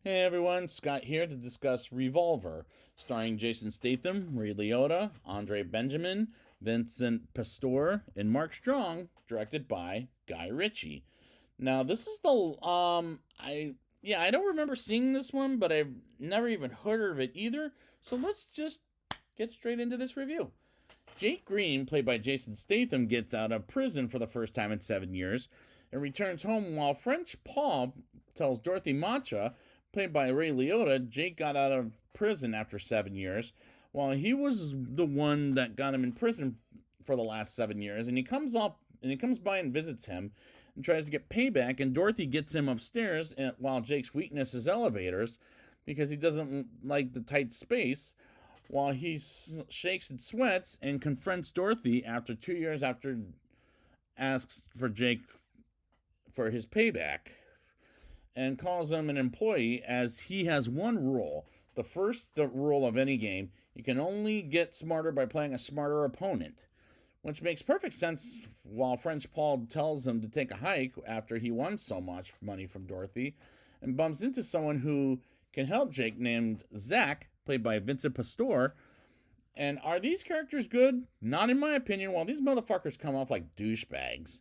Hey everyone, Scott here to discuss Revolver, starring Jason Statham, Ray Liotta, Andre Benjamin, Vincent Pastore, and Mark Strong, directed by Guy Ritchie. Now, this is the I don't remember seeing this one, but I've never even heard of it either. So let's just get straight into this review. Jake Green, played by Jason Statham, gets out of prison for the first time in 7 years and returns home while French Paul tells Dorothy Matcha, played by Ray Liotta, Jake got out of prison after 7 years, while he was the one that got him in prison for the last 7 years, and he comes by and visits him and tries to get payback, and Dorothy gets him upstairs while Jake's weakness is elevators because he doesn't like the tight space, while he shakes and sweats and confronts Dorothy after 2 years after asks for Jake for his payback and calls him an employee as he has one rule. The first rule of any game: you can only get smarter by playing a smarter opponent, which makes perfect sense while French Paul tells him to take a hike after he won so much money from Dorothy and bumps into someone who can help Jake named Zach, played by Vincent Pastore. And are these characters good? Not in my opinion, while these motherfuckers come off like douchebags.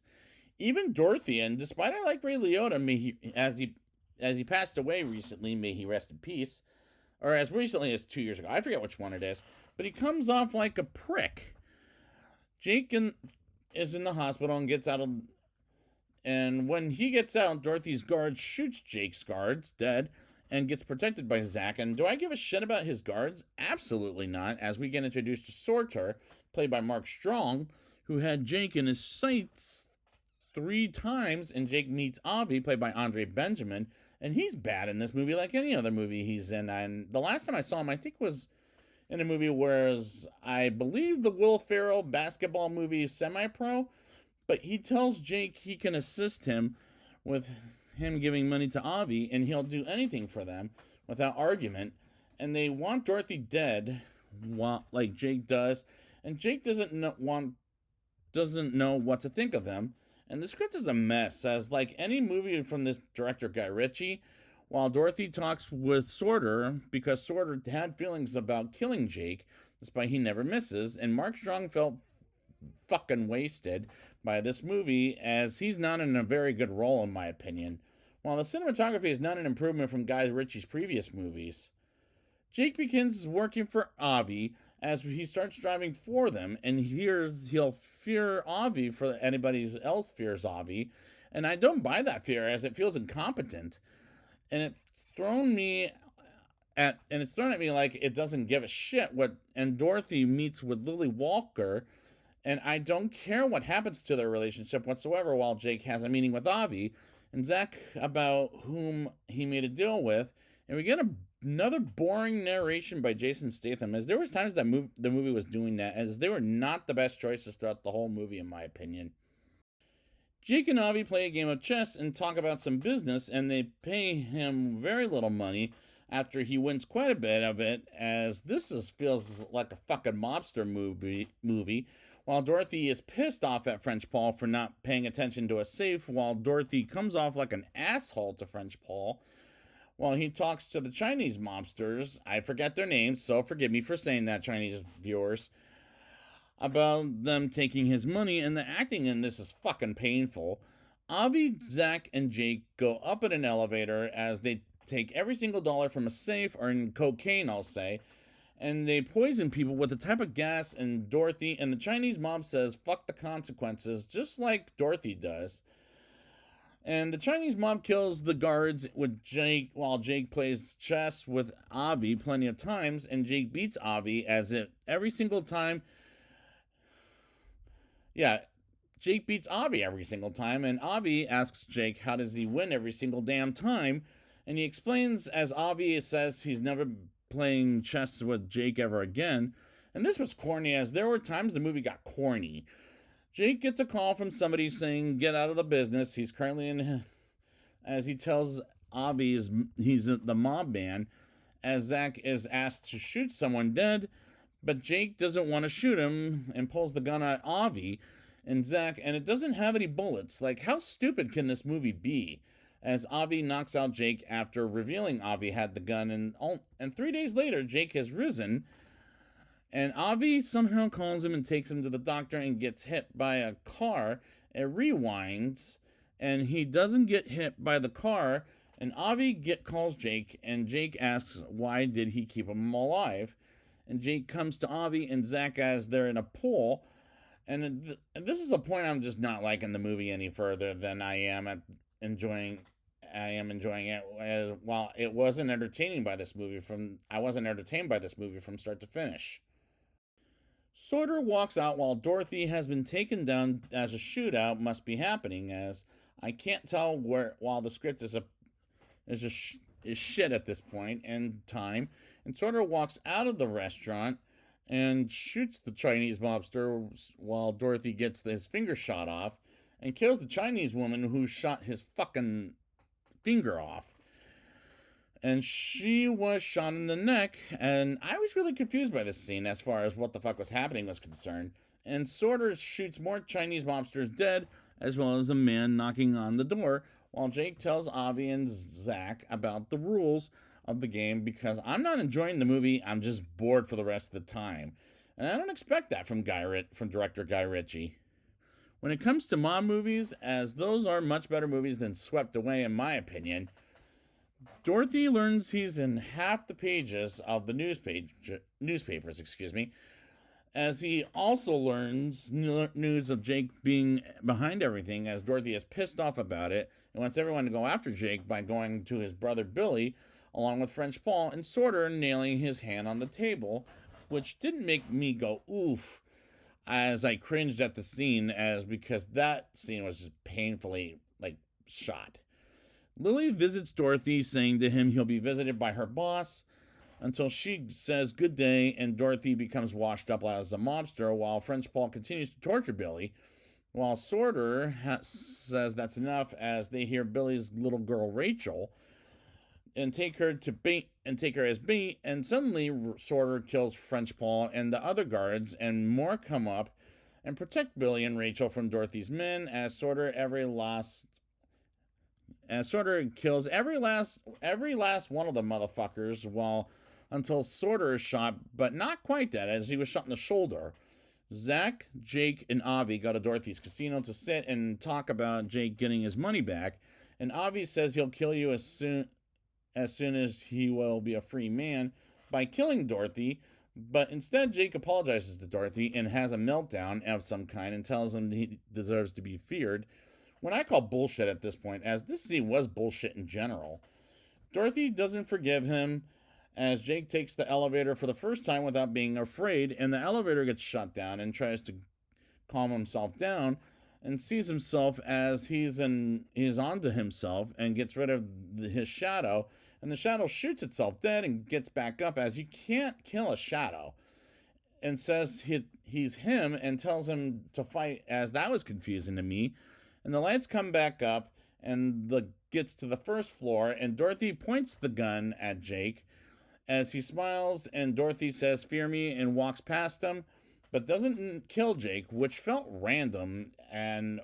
Even Dorothy, and despite I like Ray Liotta, as he passed away recently, may he rest in peace, or as recently as 2 years ago, I forget which one it is, but he comes off like a prick. Is in the hospital and gets out of, and when he gets out, Dorothy's guard shoots Jake's guards dead and gets protected by Zach. And do I give a shit about his guards? Absolutely not, as we get introduced to Sorter, played by Mark Strong, who had Jake in his sights 3 times, and Jake meets Avi, played by Andre Benjamin, and he's bad in this movie like any other movie he's in. And the last time I saw him, I think, was in a movie where I believe the Will Ferrell basketball movie Semi-Pro, but he tells Jake he can assist him with him giving money to Avi, and he'll do anything for them without argument. And they want Dorothy dead, like Jake does, and Jake doesn't know what to think of them. And the script is a mess, as like any movie from this director Guy Ritchie, while Dorothy talks with Sorter because Sorter had feelings about killing Jake, despite he never misses, and Mark Strong felt fucking wasted by this movie, as he's not in a very good role in my opinion. While the cinematography is not an improvement from Guy Ritchie's previous movies, Jake begins working for Avi as he starts driving for them, and he'll fear Avi for anybody else fears Avi, and I don't buy that fear as it feels incompetent, and it's thrown at me like it doesn't give a shit what. And Dorothy meets with Lily Walker, and I don't care what happens to their relationship whatsoever, while Jake has a meeting with Avi and Zach about whom he made a deal with, and we get another boring narration by Jason Statham, as there was times that the movie was doing that, as they were not the best choices throughout the whole movie in my opinion. Jake and Avi play a game of chess and talk about some business, and they pay him very little money after he wins quite a bit of it, as feels like a fucking mobster movie, while Dorothy is pissed off at French Paul for not paying attention to a safe, while Dorothy comes off like an asshole to French Paul while he talks to the Chinese mobsters. I forget their names, so forgive me for saying that, Chinese viewers, about them taking his money, and the acting in this is fucking painful. Avi, Zach, and Jake go up in an elevator as they take every single dollar from a safe, or in cocaine, I'll say, and they poison people with a type of gas, and Dorothy and the Chinese mob says, fuck the consequences, just like Dorothy does. And the Chinese mob kills the guards with Jake while Jake plays chess with Avi plenty of times, and Jake beats Avi every single time. Yeah, Jake beats Avi every single time, and Avi asks Jake how does he win every single damn time, and he explains as Avi says he's never playing chess with Jake ever again. And this was corny, as there were times the movie got corny. Jake gets a call from somebody saying get out of the business he's currently in, as he tells Avi he's the mob man, as Zach is asked to shoot someone dead, but Jake doesn't want to shoot him and pulls the gun at Avi and Zach, and it doesn't have any bullets. Like, how stupid can this movie be? as Avi knocks out Jake after revealing Avi had the gun, and 3 days later, Jake has risen, and Avi somehow calls him and takes him to the doctor and gets hit by a car. It rewinds, and he doesn't get hit by the car, and Avi calls Jake, and Jake asks why did he keep him alive, and Jake comes to Avi and Zach as they're in a pool, and this is a point I'm just not liking the movie any further than I am enjoying it. As while it wasn't entertaining by this movie I wasn't entertained by this movie from start to finish. Sorter walks out while Dorothy has been taken down as a shootout must be happening, as I can't tell while the script is shit at this point in time, and Sorter walks out of the restaurant and shoots the Chinese mobster while Dorothy gets his finger shot off and kills the Chinese woman who shot his fucking finger off. And she was shot in the neck, and I was really confused by this scene as far as what the fuck was happening was concerned. And Sorter shoots more Chinese mobsters dead, as well as a man knocking on the door, while Jake tells Avi and Zach about the rules of the game because I'm not enjoying the movie, I'm just bored for the rest of the time. And I don't expect that from director Guy Ritchie. When it comes to mob movies, as those are much better movies than Swept Away in my opinion, Dorothy learns he's in half the pages of the newspapers, as he also learns news of Jake being behind everything, as Dorothy is pissed off about it and wants everyone to go after Jake by going to his brother Billy, along with French Paul, and Sorter nailing his hand on the table, which didn't make me go oof, as I cringed at the scene, because that scene was just painfully, shot. Lily visits Dorothy, saying to him he'll be visited by her boss, until she says good day, and Dorothy becomes washed up as a mobster, while French Paul continues to torture Billy, while Sorter says that's enough, as they hear Billy's little girl Rachel and take her as bait, and suddenly Sorter kills French Paul and the other guards, and more come up and protect Billy and Rachel from Dorothy's men, as Sorter kills every last one of the motherfuckers, until Sorter is shot, but not quite dead, as he was shot in the shoulder. Zach, Jake, and Avi go to Dorothy's casino to sit and talk about Jake getting his money back, and Avi says he'll kill you as soon as he will be a free man by killing Dorothy, but instead Jake apologizes to Dorothy and has a meltdown of some kind and tells him he deserves to be feared, when I call bullshit at this point, as this scene was bullshit in general. Dorothy doesn't forgive him, as Jake takes the elevator for the first time without being afraid, and the elevator gets shut down, and tries to calm himself down, and sees himself as he's onto himself, and gets rid of his shadow, and the shadow shoots itself dead and gets back up, as you can't kill a shadow, and says he's him, and tells him to fight, as that was confusing to me. And the lights come back up, and gets to the first floor, and Dorothy points the gun at Jake, as he smiles, and Dorothy says, "Fear me," and walks past him, but doesn't kill Jake, which felt random. And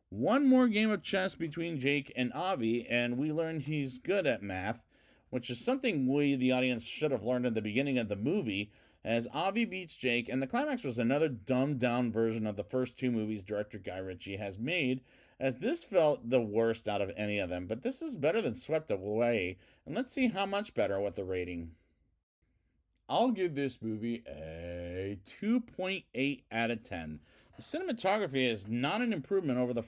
one more game of chess between Jake and Avi, and we learn he's good at math, which is something we, the audience, should have learned at the beginning of the movie, as Avi beats Jake, and the climax was another dumbed-down version of the first two movies director Guy Ritchie has made, as this felt the worst out of any of them, but this is better than Swept Away, and let's see how much better with the rating. I'll give this movie a 2.8 out of 10. The cinematography is not an improvement over the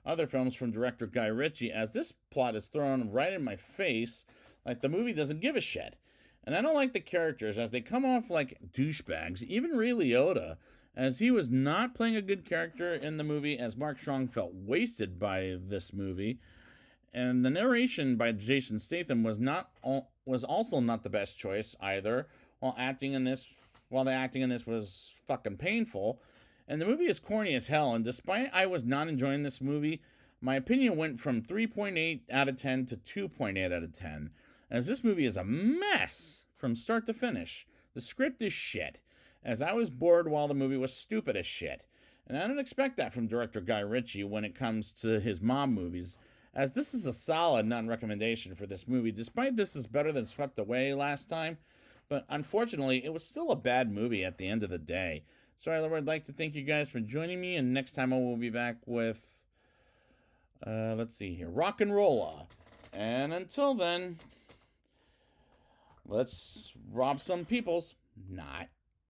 other films from director Guy Ritchie, as this plot is thrown right in my face like the movie doesn't give a shit. And I don't like the characters, as they come off like douchebags, even Ray Liotta, as he was not playing a good character in the movie, as Mark Strong felt wasted by this movie. And the narration by Jason Statham was also not the best choice either, while the acting in this was fucking painful. And the movie is corny as hell, and despite I was not enjoying this movie, my opinion went from 3.8 out of 10 to 2.8 out of 10, as this movie is a mess from start to finish. The script is shit, as I was bored while the movie was stupid as shit. And I don't expect that from director Guy Ritchie when it comes to his mob movies, as this is a solid non-recommendation for this movie. Despite this is better than Swept Away last time, but unfortunately, it was still a bad movie at the end of the day. So I would like to thank you guys for joining me, and next time I will be back with, let's see here, Rock and Rolla. And until then, let's rob some peoples. Not.